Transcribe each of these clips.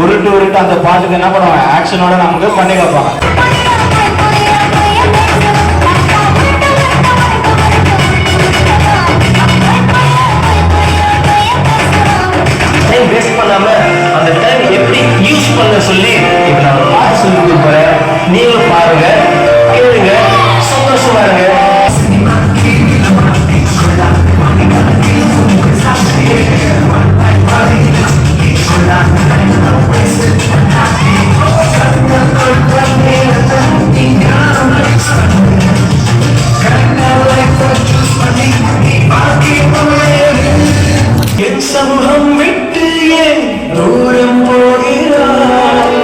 உருட்டு உருட்டு அந்த பாட்டுக்கு என்ன பண்ணுவாங்க, ஆக்ஷனோட நமக்கு பண்ணி வைப்பாங்க. வேஸ்ட் பண்ணாம அந்த டைம் எப்படி யூஸ் பண்ண சொல்லி இப்ப நான் ஒரு பாட்டு சொல்லி கொடுப்பேன். நீங்களும் பாருங்க, கேளுங்க, சந்தோஷமா இருங்க. என் சமூகம் விட்டு ஏன் தூரம் போகிறாய்,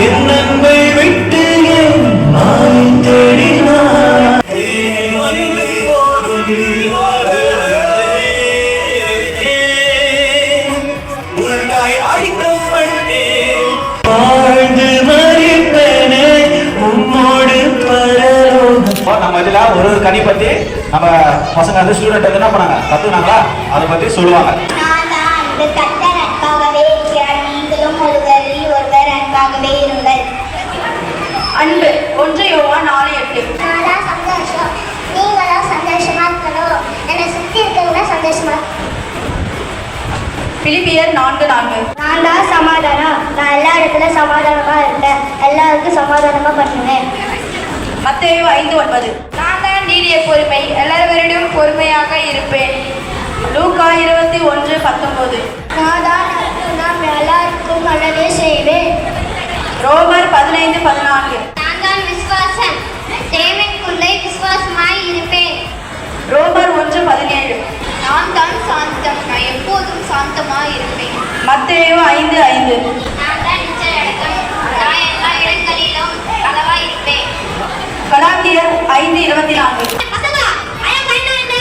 என் அன்பை விட்டு ஏன் நான் தேடினாய். வாழ்ந்து மறிப்பேனே உம்மோடு பரலோகம். நம்ம இதுல ஒரு கனி பத்தி நம்ம பசங்க வந்து ஸ்டூடெண்ட் வந்து என்ன பண்ணாங்க, கத்துனாங்களா, அதை பத்தி சொல்லுவாங்க. அன்பு 1 யோவான் 4:8. நான் சந்தோஷம், நீங்களும் சந்தோஷமா இருக்கணும், என்னை சுத்தி இருக்கவங்க சந்தோஷமா. பிலிப்பியர் 4:4. நான் தான் சமாதானம், நான் எல்லா இடத்துல சமாதானமா இருப்பேன், எல்லாருக்கும் சமாதானமா பண்ணுவேன். மத்தேயு 5:9. நான் தான் நீடிய பொறுமை, எல்லாவரிடம் பொறுமையாக இருப்பேன். லூக்கா 21:19. நான் தான் நாம் எல்லாருக்கும் நல்லதே செய்வேன். ரோமர் 15:14. நான் தான் விசுவாசம், தேவனுக்குள்ளே விசுவாசமாய் இருப்பேன். ரோமர் 1:17. நான் தான் சாந்தம், நான் எப்போதும் சாந்தமாய் இருப்பேன். மத்தேயு 5:5. நான் தான் நிச்சயடக்கம், நான் எல்லா இடங்களிலும் அளவாய் இருப்பேன். கலாத்தியர் 5:24. பசங்களா, ஐயா ஃபைன் என்ன?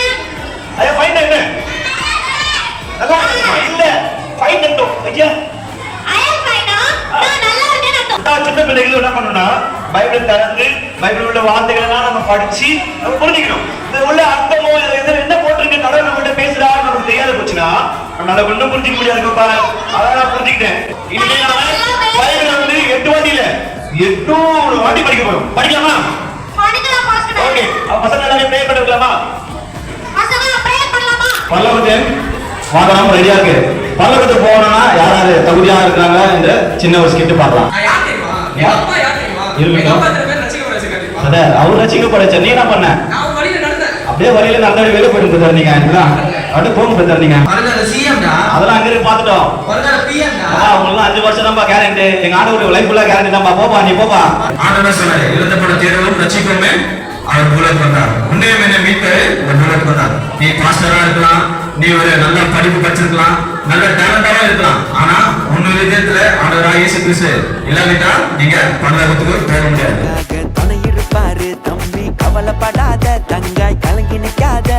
ஐயா ஃபைன் என்ன? நல்லா இல்ல ஃபைன் என்ன? ஐயா ஐயா ஃபைனா? நான் நல்லா இருக்கேன் அர்த்தம். சின்ன பிள்ளைகள் என்ன பண்ணணும்னா பைபிள் திறந்து பைபிள் உள்ள வார்த்தைகளெல்லாம் நம்ம படிச்சு நம்ம புரிஞ்சுக்கணும். இது உள்ள அர்த்தமோ இது என்ன போட்டிருக்கு, கடவுள் நம்மகிட்ட பேசுறாரு நமக்கு தெரியாத போச்சுன்னா நம்மளால ஒன்றும் புரிஞ்சிக்க முடியாது. பாரு, அதான் நான் புரிஞ்சுக்கிட்டேன். இனிமே பைபிள் வந்து 8 வாட்டி இல்ல 800 வாட்டி படிக்க போறோம். படிக்கலாமா? படிக்கலாம் பாஸ்டர். ஓகே, பசங்க எல்லாரும் ப்ரே பண்ணிக்கலாமா? பசங்களா ப்ரே பண்ணலாமா? பல்லவத்து வாங்கலாம், ரெடியா இருக்கு. பல்லவத்துக்கு போகணும்னா யாராவது தகுதியா இருக்காங்க இந்த சின்ன ஒரு ஸ்கிட் பார்க்கலாம். அவர் ரசிக்கப்படைச்ச நீ என்ன பண்ண? அப்படியே வழியில நடந்த வெளியே போயிட்டு பிரதர், நீங்க அப்படியே போங்க பிரதர். நீங்க அதெல்லாம் அங்க இருக்கு பாத்துட்டோம். உங்களுக்கு 5 வருஷம் தான்ப்பா கேரண்டி, எங்க ஆண்டவருடைய லைஃப் ஃபுல்லா கேரண்டி தான்ப்பா. போப்பா நீ போப்பா. ஆண்டவர் சொன்னாரு, எழுதப்பட்ட தேர்வும் ரட்சிப்புமே அவர் புலட் பண்ணார். உன்னையும் என்ன மீட்பாரு, புலட் பண்ணார். நீ பாஸ்டரா இருக்கலாம், நீ ஒரு நல்ல படிப்பு படிச்சிருக்கலாம், நல்ல டேலண்டாவும் இருக்கலாம். ஆனா உன்னொரு விதத்துல ஆண்டவராக இயேசு கிறிஸ்து இல்லாவிட்டா நீங்க பரலோகத்துக்கு போக முடியாது. துணை இருப்பாரு தம்பி, கவலைப்படாத, தங்காய் கலங்கி நிக்காத.